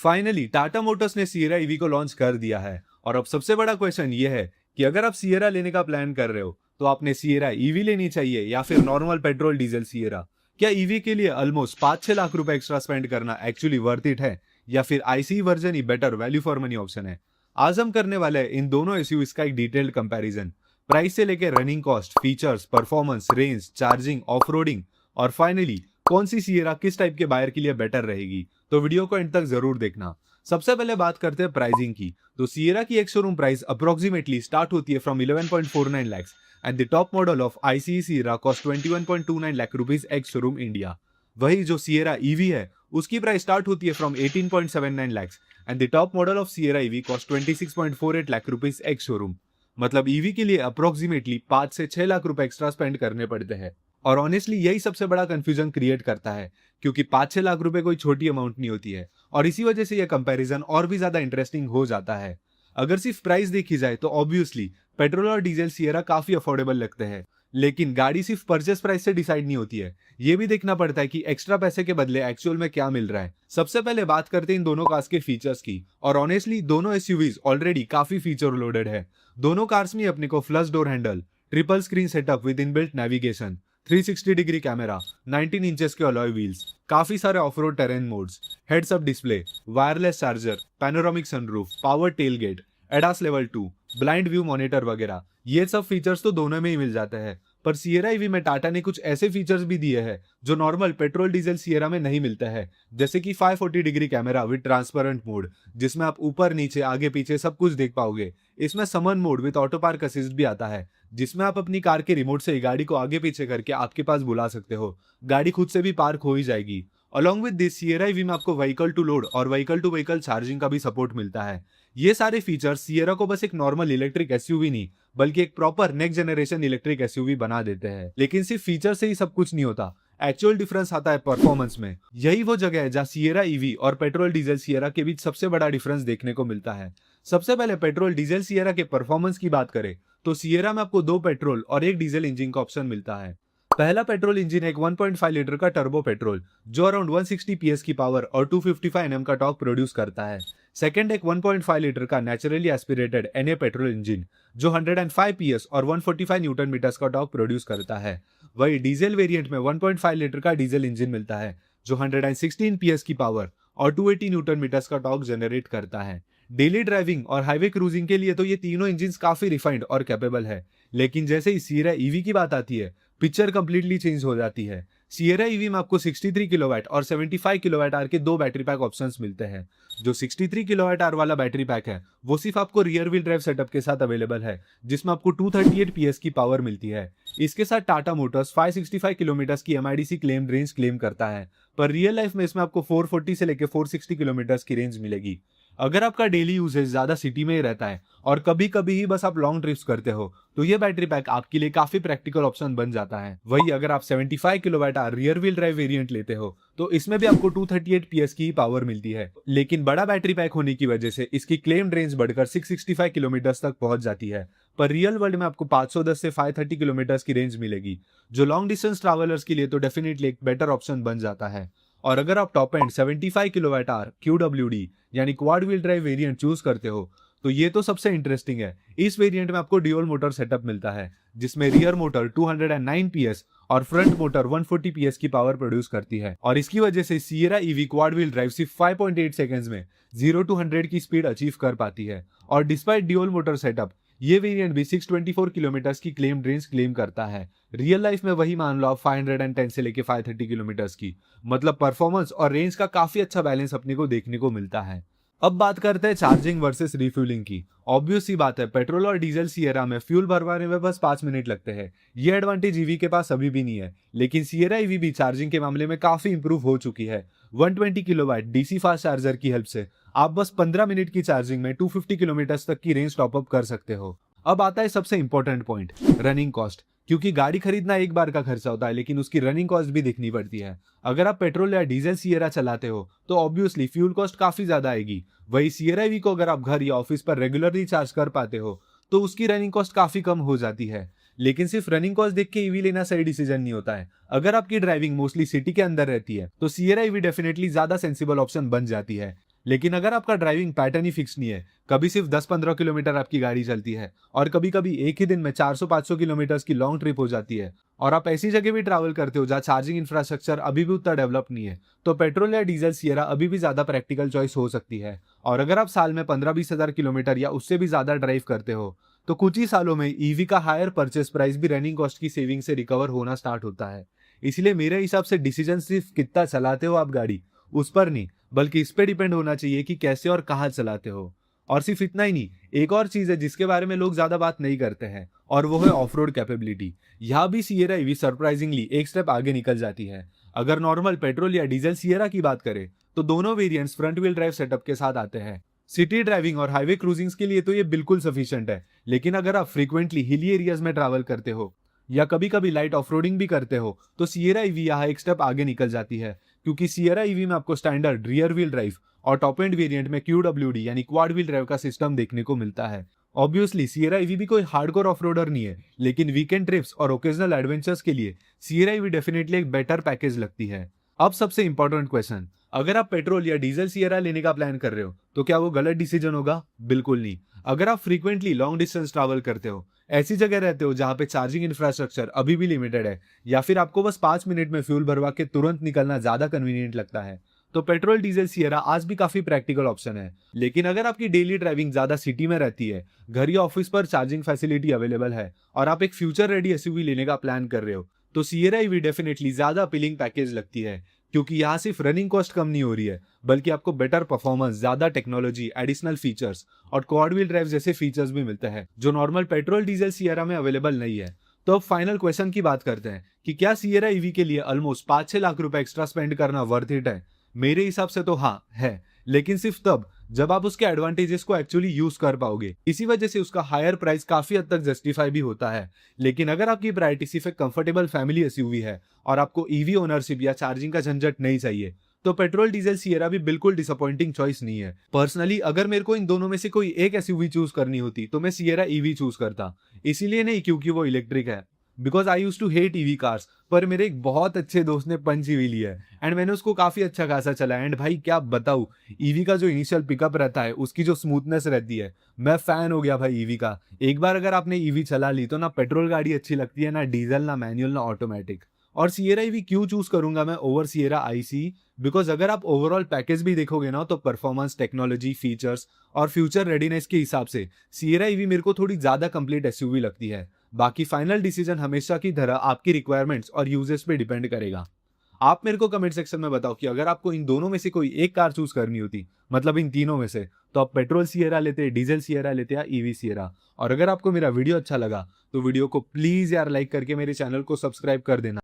Finally Tata Motors ने Sierra EV को launch कर दिया है और अब सबसे बड़ा क्वेश्चन ये है कि अगर आप सिएरा लेने का प्लान कर रहे हो तो आपने सिएरा ईवी लेनी चाहिए या फिर नॉर्मल पेट्रोल डीजल सिएरा। क्या ईवी के लिए ऑलमोस्ट 5-6 लाख रुपए एक्स्ट्रा स्पेंड करना एक्चुअली वर्थ इट है या फिर IC version he better value for money option है? आज हम करने वाले हैं इन दोनों एसयूवीज का एक डिटेल्ड कंपैरिजन, प्राइस से लेकर running cost, features, performance, range, charging, off-roading और फाइनली कौन सी सिएरा किस टाइप के बायर के लिए बेटर रहेगी। तो वीडियो को एंड तक जरूर देखना। सबसे पहले बात करते हैं प्राइसिंग की। तो सिएरा की एक शोरूम प्राइस अप्रोक्सीमेटली स्टार्ट होती है from 11.49 lakhs and the top model of ICE Sierra cost 21.29 lakh rupees ex showroom India. वही जो सिएरा ईवी है उसकी प्राइस स्टार्ट होती है from 18.79 lakhs and the top model of Sierra EV cost 26.48 lakh rupees ex showroom. मतलब EV के लिए approximately 5 से 6 लाख रुपए एक्स्ट्रा स्पेंड करने पड़ते हैं और ऑनेस्टली यही सबसे बड़ा कंफ्यूजन क्रिएट करता है क्योंकि 5-6 लाख रुपए कोई छोटी अमाउंट नहीं होती है और इसी वजह से यह कंपैरिजन और भी ज्यादा इंटरेस्टिंग हो जाता है। अगर सिर्फ प्राइस देखी जाए तो ऑब्वियसली पेट्रोल और डीजल सिएरा काफी अफोर्डेबल लगते हैं, लेकिन गाड़ी सिर्फ परचेस प्राइस से डिसाइड नहीं होती है, ये भी देखना पड़ता है कि एक्स्ट्रा पैसे के बदले एक्चुअल में क्या मिल रहा है। सबसे पहले बात करते हैं इन दोनों कार्स के फीचर्स की और ऑनेस्टली दोनों एसयूवीज ऑलरेडी काफी फीचर लोडेड है। दोनों कार्स में अपने को flush door handle, triple screen setup with inbuilt navigation, 360 degree camera, 19 inches के अलॉय व्हील्स, काफी सारे of road terrain modes, heads up display, wireless charger, panoramic sunroof, power tailgate, ADAS level 2, blind view monitor वगैरह, ये सब features तो दोनों में ही मिल जाते हैं। पर सिएरा ईवी में टाटा ने कुछ ऐसे फीचर्स भी दिए हैं जो नॉर्मल पेट्रोल डीजल सिएरा में नहीं मिलता है, जैसे कि 540 degree camera with transparent mode जिसमें आप ऊपर नीचे आगे पीछे सब कुछ देख पाओगे। इसमें summon mode with auto park assist भी आता है जिसमें आप अपनी कार के रिमोट से ही गाड़ी को आगे पीछे करके आपके पास बुला सकते हो, गाड़ी खुद से भी पार्क हो ही जाएगी। Along with this Sierra EV में आपको व्हीकल टू लोड और व्हीकल टू व्हीकल चार्जिंग का भी सपोर्ट मिलता है। ये सारे फीचर्स सिएरा को बस एक नॉर्मल इलेक्ट्रिक एसयूवी नहीं बल्कि एक proper next generation electric SUV बना देते हैं। लेकिन सिर्फ फीचर से ही सब कुछ नहीं होता, एक्चुअल डिफरेंस आता है परफॉर्मेंस में। यही वो जगह है जहां सिएरा ईवी और पेट्रोल डीजल सिएरा के बीच सबसे बड़ा डिफरेंस देखने को मिलता है। सबसे पहले पेट्रोल डीजल सिएरा के परफॉर्मेंस की बात करें तो सिएरा में आपको 2 पेट्रोल और 1 डीजल इंजन का ऑप्शन मिलता है। पहला पेट्रोल इंजन एक 1.5 लीटर का टर्बो पेट्रोल जो अराउंड 160 पीएस की पावर और 255 एनएम का टॉर्क प्रोड्यूस करता है। सेकंड एक 1.5 लीटर का naturally aspirated NA petrol engine जो 105 पीएस और 145 न्यूटन मीटर्स का टॉर्क प्रोड्यूस करता है। वही डीजल वेरिएंट में 1.5 लीटर का डीजल इंजन मिलता है जो 116 पीएस की पावर और 280 न्यूटन मीटर्स का टॉर्क जनरेट करता है। डेली ड्राइविंग और हाईवे क्रूजिंग के लिए तो ये तीनों इंजिन काफी रिफाइंड और कैपेबल है, लेकिन जैसे ही सिएरा ईवी की बात आती है पिक्चर कंप्लीटली चेंज हो जाती है। सिएरा ईवी में आपको 63 किलोवाट और 75 किलोवाट आवर के 2 बैटरी पैक ऑप्शंस मिलते हैं। जो 63 किलोवाट आवर वाला बैटरी पैक है वो सिर्फ आपको रियर व्हील ड्राइव सेटअप के साथ अवेलेबल है जिसमें आपको 238 पीएस की पावर मिलती है। इसके साथ टाटा मोटर्स 565 किलोमीटर की एमआईडीसी क्लेम रेंज क्लेम करता है, पर रियल लाइफ में इसमें आपको 440 से लेकर 460 किलोमीटर की रेंज मिलेगी। अगर आपका डेली यूजेज ज्यादा सिटी में ही रहता है और कभी कभी ही बस आप लॉन्ग ट्रिप्स करते हो तो ये बैटरी पैक आपके लिए काफी प्रैक्टिकल ऑप्शन बन जाता है। वही अगर आप 75 kilowatt hour rear wheel drive variant लेते हो तो इसमें भी आपको 238 पीएस की पावर मिलती है, लेकिन बड़ा बैटरी पैक होने की वजह से इसकी क्लेम्ड रेंज बढ़कर 665 किलोमीटर तक पहुंच जाती है। पर रियल वर्ल्ड में आपको 510 से 530 किलोमीटर की रेंज मिलेगी जो लॉन्ग डिस्टेंस ट्रैवलर्स के लिए तो डेफिनेटली एक बेटर ऑप्शन बन जाता है। और अगर आप टॉप एंड 75 किलोवाट आवर क्यूडब्ल्यूडी यानी quad wheel drive variant choose करते हो तो ये तो सबसे इंटरेस्टिंग है। इस वेरिएंट में आपको ड्यूल मोटर सेटअप मिलता है जिसमें रियर मोटर 209 पीएस और फ्रंट मोटर 140 पीएस की पावर प्रोड्यूस करती है और इसकी वजह से Sierra EV quad wheel drive सिर्फ 5.8 सेकंड्स में 0 to 100 की स्पीड अचीव कर पाती है। और डिस्पाइट ड्यूल मोटर सेटअप ये वेरिएंट भी 624 किलोमीटर की क्लेम रेंज क्लेम करता है। रियल लाइफ में वही मान लो आप 510 से लेके 530 किलोमीटर की। मतलब परफॉर्मेंस और रेंज का काफी अच्छा बैलेंस अपने को देखने को मिलता है। अब बात करते हैं चार्जिंग वर्सेस रिफ्यूलिंग की। ऑब्वियस सी बात है पेट्रोल और डीजल सिएरा में फ्यूल भरवाने में बस 5 मिनट लगते हैं। ये एडवांटेज ईवी के पास अभी भी नहीं है, लेकिन सिएरा ईवी भी चार्जिंग के मामले में काफी इंप्रूव हो चुकी है। 120 किलोवाट डीसी फास्ट चार्जर की हेल्प से आप बस 15 मिनट की चार्जिंग में 250 किलोमीटर तक की रेंज टॉपअप कर सकते हो। अब आता है सबसे इंपॉर्टेंट पॉइंट, रनिंग कॉस्ट। क्योंकि गाड़ी खरीदना एक बार का खर्चा होता है लेकिन उसकी रनिंग कॉस्ट भी देखनी पड़ती है। अगर आप पेट्रोल या डीजल सिएरा चलाते हो तो ऑब्वियसली फ्यूल कॉस्ट काफी ज्यादा आएगी। वही सिएरा ईवी को अगर आप घर या ऑफिस पर रेगुलरली चार्ज कर पाते हो तो उसकी रनिंग कॉस्ट काफी कम हो जाती है। लेकिन सिर्फ रनिंग कॉस्ट देख के ईवी लेना सही डिसीजन नहीं होता है। अगर आपकी ड्राइविंग मोस्टली सिटी के अंदर रहती है तो सिएरा ईवी डेफिनेटली ज्यादा सेंसिबल ऑप्शन बन जाती है। लेकिन अगर आपका ड्राइविंग पैटर्न ही फिक्स नहीं है, कभी सिर्फ 10-15 किलोमीटर आपकी गाड़ी चलती है और कभी कभी एक ही दिन में 400-500 किलोमीटर की लॉन्ग ट्रिप हो जाती है, और आप ऐसी जगह भी ट्रैवल करते हो जहाँ चार्जिंग इंफ्रास्ट्रक्चर अभी भी उतना डेवलप नहीं है, तो पेट्रोल या डीजल सियरा अभी भी ज्यादा प्रैक्टिकल चॉइस हो सकती है। और अगर आप साल में 15-20 हजार किलोमीटर या उससे भी ज्यादा ड्राइव करते हो, तो कुछ ही सालों में ईवी का हायर परचेस प्राइस भी रनिंग कॉस्ट की सेविंग से रिकवर होना स्टार्ट होता है। इसलिए मेरे हिसाब से डिसीजन सिर्फ कितना चलाते हो आप गाड़ी, उस पर नहीं, बल्कि इस पे डिपेंड होना चाहिए कि कैसे और कहाँ चलाते हो। और सिर्फ इतना ही नहीं, एक और चीज है जिसके बारे में लोग ज्यादा बात नहीं करते हैं, और वो है ऑफ रोड कैपेबिलिटी। यहाँ भी सियरा ईवी सरप्राइजिंगली एक स्टेप आगे निकल जाती है। अगर नॉर्मल पेट्रोल या डीजल सियरा की बात करें, तो दोनों variants front wheel drive setup के साथ आते हैं। सिटी ड्राइविंग और हाईवे क्रूजिंग्स के लिए तो ये बिल्कुल सफिशिएंट है, लेकिन अगर आप फ्रीक्वेंटली हिली एरियाज में ट्रैवल करते हो या कभी कभी लाइट ऑफ रोडिंग भी करते हो, तो सियरा ईवी यहाँ एक स्टेप आगे निकल जाती है। क्योंकि सियरा ईवी में आपको स्टैंडर्ड रियर व्हील ड्राइव और टॉप एंड वेरिएंट में क्यूडब्ल्यूडी यानी क्वाड व्हील ड्राइव का सिस्टम देखने को मिलता है। ऑब्वियसली सियरा ईवी भी कोई हार्डकोर ऑफरोडर नहीं है, लेकिन वीकेंड ट्रिप्स और ओकेजनल एडवेंचर्स के लिए सियरा ईवी डेफिनेटली एक बेटर पैकेज लगती है। अब सबसे इंपॉर्टेंट क्वेश्चन, अगर आप पेट्रोल या डीजल सियरा लेने का प्लान कर रहे हो, तो क्या वो गलत डिसीजन होगा? बिल्कुल नहीं। अगर आप फ्रीक्वेंटली लॉन्ग डिस्टेंस ट्रैवल करते हो, ऐसी जगह रहते हो जहां पे चार्जिंग इंफ्रास्ट्रक्चर अभी भी लिमिटेड है, या फिर आपको बस 5 मिनट में फ्यूल भरवा के तुरंत निकलना ज्यादा कन्वीनियंट लगता है, तो पेट्रोल डीजल सियरा आज भी काफी प्रैक्टिकल ऑप्शन है। लेकिन अगर आपकी डेली ड्राइविंग ज्यादा सिटी में रहती है, घर या ऑफिस पर चार्जिंग फैसिलिटी अवेलेबल है, और आप एक फ्यूचर रेडी एसयूवी लेने का प्लान कर रहे हो, तो सियरा ईवी डेफिनेटली ज्यादा अपीलिंग पैकेज लगती है। क्योंकि यहाँ सिर्फ रनिंग कॉस्ट कम नहीं हो रही है, बल्कि आपको बेटर परफॉर्मेंस, ज्यादा टेक्नोलॉजी, एडिशनल फीचर्स और क्वाड व्हील ड्राइव जैसे फीचर्स भी मिलते हैं, जो नॉर्मल पेट्रोल डीजल सियरा में अवेलेबल नहीं है। तो अब फाइनल क्वेश्चन की बात करते हैं कि क्या सियरा ईवी के लिए ऑलमोस्ट 5-6 लाख रुपए एक्स्ट्रा स्पेंड करना वर्थ इट है? मेरे हिसाब से तो हाँ है, लेकिन सिर्फ तब जब आप उसके एडवांटेजेस को एक्चुअली यूज कर पाओगे। इसी वजह से उसका हायर प्राइस काफी हद तक जस्टिफाई भी होता है। लेकिन अगर आपकी प्रायोरिटी सिर्फ एक कंफर्टेबल फैमिली एसयूवी है और आपको ईवी ओनरशिप या चार्जिंग का झंझट नहीं चाहिए, तो पेट्रोल डीजल सियरा भी बिल्कुल डिसअपॉइंटिंग चॉइस नहीं है। पर्सनली अगर मेरे को इन दोनों में से कोई एक एसयूवी चूज करनी होती, तो मैं सियरा ईवी चूज करता। इसीलिए नहीं क्योंकि वो इलेक्ट्रिक है, because I use to hate EV cars, पर मेरे एक बहुत अच्छे दोस्त ने पंच ईवी लिया है एंड मैंने उसको काफी अच्छा खासा चलाया। एंड भाई क्या बताऊं, ईवी का जो इनिशियल पिकअप रहता है, उसकी जो स्मूथनेस रहती है, मैं फैन हो गया भाई ईवी का। एक बार अगर आपने ईवी चला ली, तो ना पेट्रोल गाड़ी अच्छी लगती है, ना डीजल, ना मैनुअल, ना ऑटोमेटिक। और सियरा ईवी क्यों चूज करूंगा मैं ओवर सियरा आईसी? बिकॉज अगर आप ओवरऑल पैकेज भी देखोगे ना, तो परफॉर्मेंस, टेक्नोलॉजी, फीचर्स और फ्यूचर रेडीनेस के हिसाब से सियरा ईवी मेरे को थोड़ी ज्यादा कंप्लीट एसयूवी लगती है। बाकी फाइनल डिसीजन हमेशा की तरह आपकी रिक्वायरमेंट्स और यूजेस पे डिपेंड करेगा। आप मेरे को कमेंट सेक्शन में बताओ कि अगर आपको इन दोनों में से कोई एक कार चूज करनी होती, मतलब इन तीनों में से, तो आप पेट्रोल सियरा लेते, डीजल सियरा लेते या ईवी सियरा? और अगर आपको मेरा वीडियो अच्छा लगा, तो वीडियो को प्लीज यार लाइक करके मेरे चैनल को सब्सक्राइब कर देना।